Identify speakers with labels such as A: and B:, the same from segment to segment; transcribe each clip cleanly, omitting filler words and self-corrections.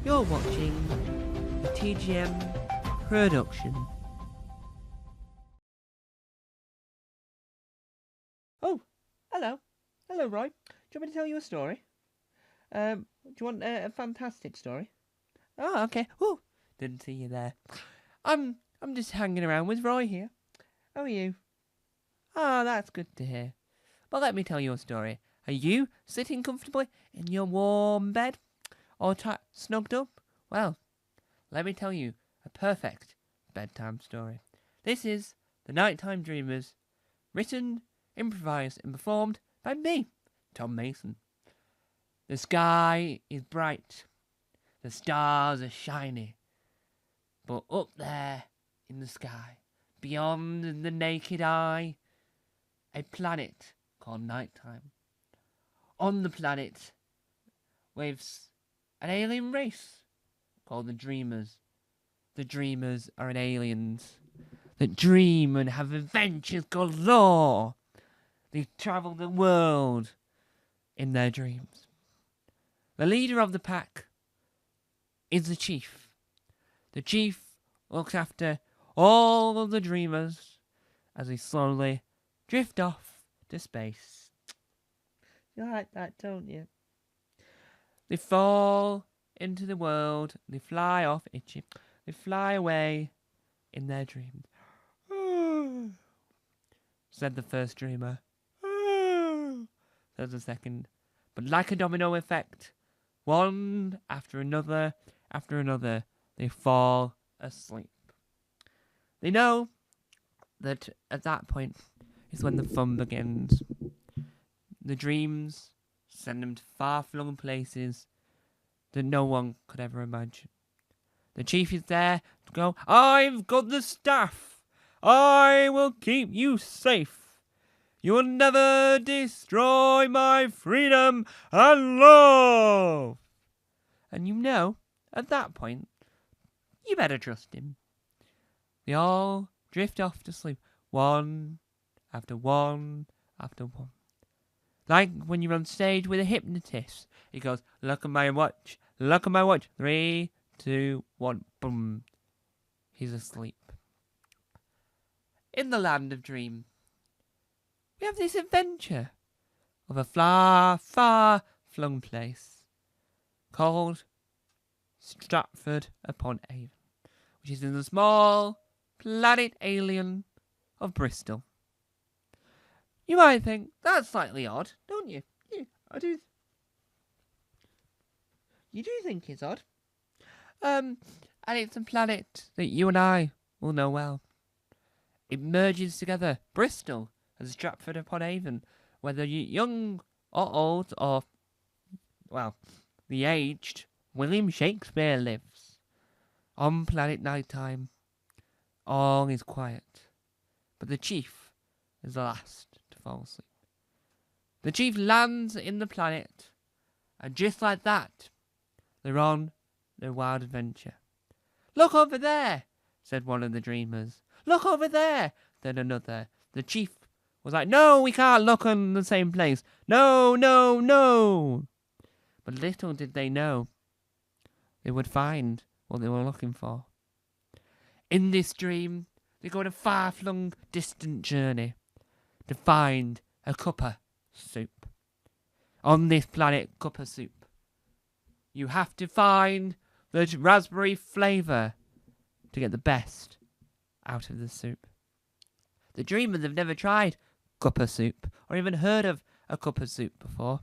A: You're watching the TGM production. Oh, hello. Hello, Roy. Do you want me to tell you a story? Do you want a fantastic story? Oh, okay. Oh, didn't see you there. I'm just hanging around with Roy here. How are you? Ah, that's good to hear. Well, let me tell you a story. Are you sitting comfortably in your warm bed? Or snugged up? Well, let me tell you a perfect bedtime story. This is The Nighttime Dreamers, written, improvised, and performed by me, Tom Mason. The sky is bright, the stars are shiny, but up there in the sky, beyond the naked eye, a planet called Nighttime. On the planet lives an alien race called the Dreamers. The Dreamers are aliens that dream and have adventures galore. They travel the world in their dreams. The leader of the pack is the chief. The chief looks after all of the dreamers as they slowly drift off to space. You like that, don't you? They fall into the world. They fly off, itchy. They fly away in their dreams. Said the first dreamer. Said the second. But like a domino effect, one after another, they fall asleep. They know that at that point is when the fun begins. The dreams send them to far-flung places that no one could ever imagine. The chief is there to go, I've got the staff. I will keep you safe. You will never destroy my freedom and love. And you know, at that point, you better trust him. They all drift off to sleep, one after one after one. Like when you're on stage with a hypnotist. He goes, look at my watch, 3, 2, 1, boom. He's asleep. In the land of dream, we have this adventure of a far, far flung place called Stratford upon Avon, which is in the small planet alien of Bristol. You might think that's slightly odd, don't you? You do think it's odd. And it's a planet that you and I will know well. It merges together Bristol and Stratford upon Avon, whether you're young or old or, well, the aged. William Shakespeare lives. On planet Nighttime, all is quiet, but the chief is the last to fall asleep. The chief lands in the planet, and just like that, they're on their wild adventure. Look over there, said one of the dreamers. Look over there, said another. The chief was like, no, we can't look in the same place. No, no, no. But little did they know they would find what they were looking for. In this dream, they go on a far-flung, distant journey to find a cuppa soup. On this planet, cuppa soup, you have to find the raspberry flavour to get the best out of the soup. The dreamers have never tried cuppa soup or even heard of a cuppa soup before.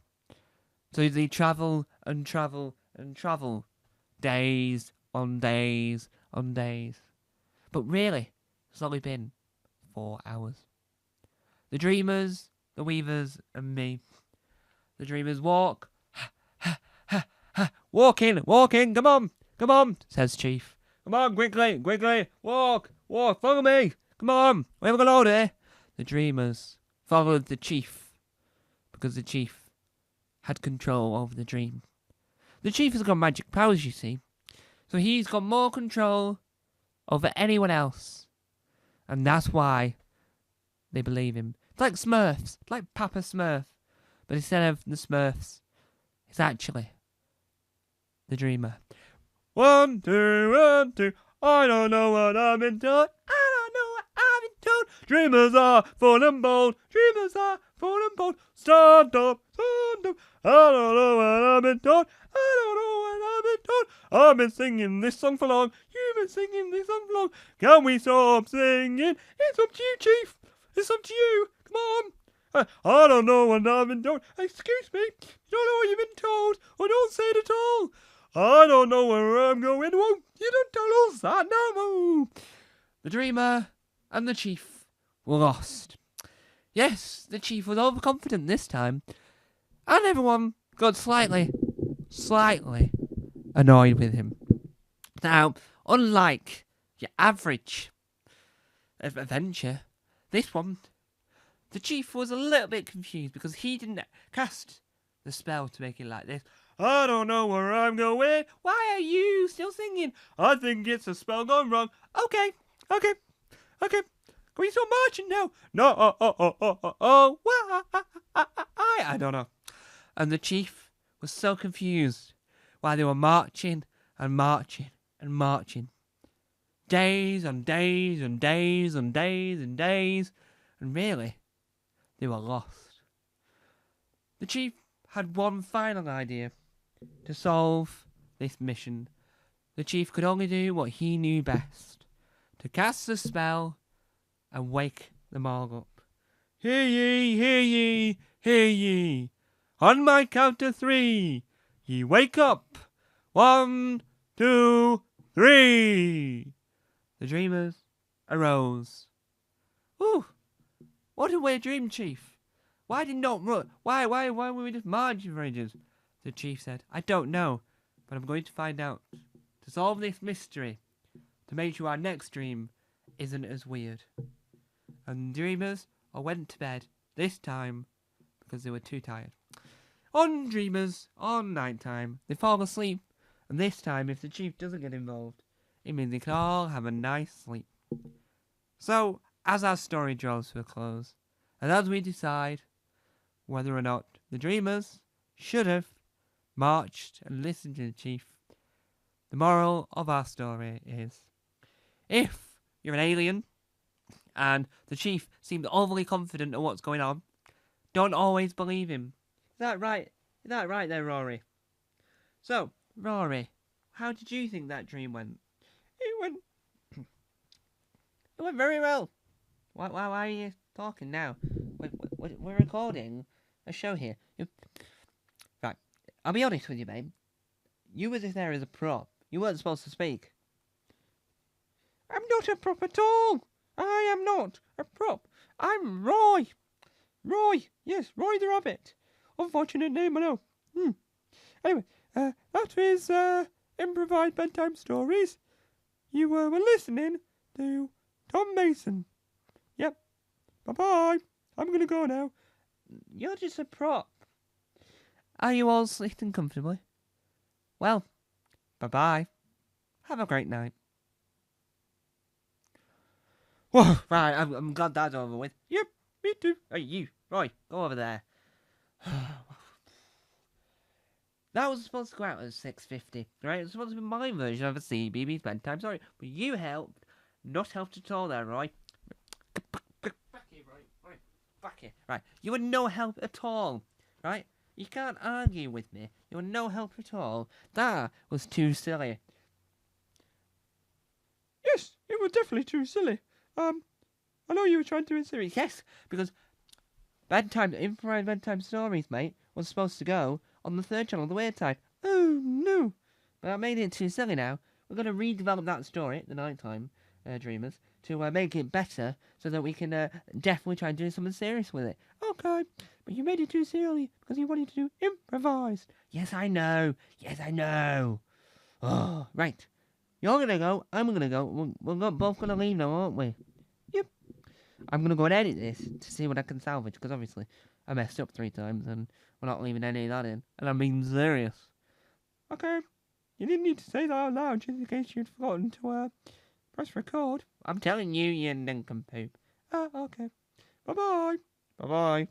A: So they travel and travel and travel, days on days on days. But really, it's only been 4 hours. The dreamers, the weavers, and me. The dreamers walk. Walk in, come on, says Chief. Come on, quickly, walk, follow me, come on, we haven't got all day. The dreamers followed the chief, because the chief had control over the dream. The chief has got magic powers, you see, so he's got more control over anyone else, and that's why they believe him. It's like Smurfs, it's like Papa Smurf, but instead of the Smurfs, it's actually the dreamer. 1, 2, 1, 2. I don't know what I've been told. I don't know what I've been told. Dreamers are full and bold. Dreamers are full and bold. Stand up, stand up. I don't know what I've been told. I don't know what I've been told. I've been singing this song for long. You've been singing this song for long. Can we stop singing? It's up to you, Chief. It's up to you. Come on. I don't know what I've been told. Excuse me. You don't know what you've been told. Or don't say it at all. I don't know where I'm going. Won't you don't tell us that no more. The dreamer and the chief were lost. Yes, the chief was overconfident this time. And everyone got slightly annoyed with him. Now, unlike your average adventure, this one, the chief was a little bit confused because he didn't cast the spell to make it like this. I don't know where I'm going. Why are you still singing? I think it's a spell gone wrong. Okay. Can we start marching now? No, I don't know. And the chief was so confused while they were marching and marching and marching. Days and days and days and days and days. And really, they were lost. The chief had one final idea to solve this mission. The chief could only do what he knew best. To cast the spell and wake them all up. Hear ye, hear ye, hear ye. On my count of 3, ye wake up. 1, 2, 3. The dreamers arose. Ooh, what a weird dream, Chief. Why did not run? Why were we just marching for ages? The chief said, I don't know, but I'm going to find out. To solve this mystery. To make sure our next dream isn't as weird. And the dreamers all went to bed, this time, because they were too tired. On dreamers, on night time, they fall asleep. And this time, if the chief doesn't get involved, it means they can all have a nice sleep. So, as our story draws to a close, and as we decide whether or not the dreamers should have marched and listened to the chief, the moral of our story is, if you're an alien and the chief seems overly confident of what's going on, don't always believe him. Is that right? Is that right there, Rory? So, Rory, how did you think that dream went? It went very well. Why are you talking now? We're recording a show here. Right, I'll be honest with you, babe. You were just there as a prop. You weren't supposed to speak. I'm not a prop at all. I am not a prop. I'm Roy. Roy, yes, Roy the Rabbit. Unfortunate name, I know. Anyway, that is Improvised Bedtime Stories. You were listening to Tom Mason. Yep. Bye-bye. I'm going to go now. You're just a prop. Are you all sleeping comfortably? Well, bye-bye. Have a great night. Whoa, right, I'm glad that's over with. Yep, me too. Hey, you, Roy, go over there. That was supposed to go out at 6:50, right? It was supposed to be my version of a CBeebies Bedtime Story, but you helped. Not helped at all there, Roy. Back here, Roy. Back here. Right, you were no help at all, right? You can't argue with me. You were no help at all. That was too silly. Yes, it was definitely too silly. I know you were trying to be serious. Yes, because Improvised Bedtime Stories, mate, was supposed to go on the third channel, The Weird Tide. Oh, no. But I made it too silly now. We're going to redevelop that story, The Nighttime Dreamers, to make it better so that we can definitely try and do something serious with it. Okay, but you made it too silly because you wanted to do improvised. Yes, I know. Oh, right. You're going to go, I'm going to go. We're both going to leave now, aren't we? Yep. I'm going to go and edit this to see what I can salvage, because obviously I messed up 3 times and we're not leaving any of that in. And I'm being serious. Okay. You didn't need to say that out loud just in case you'd forgotten to press record. I'm telling you, you nincompoop. Okay. Bye-bye. Bye-bye.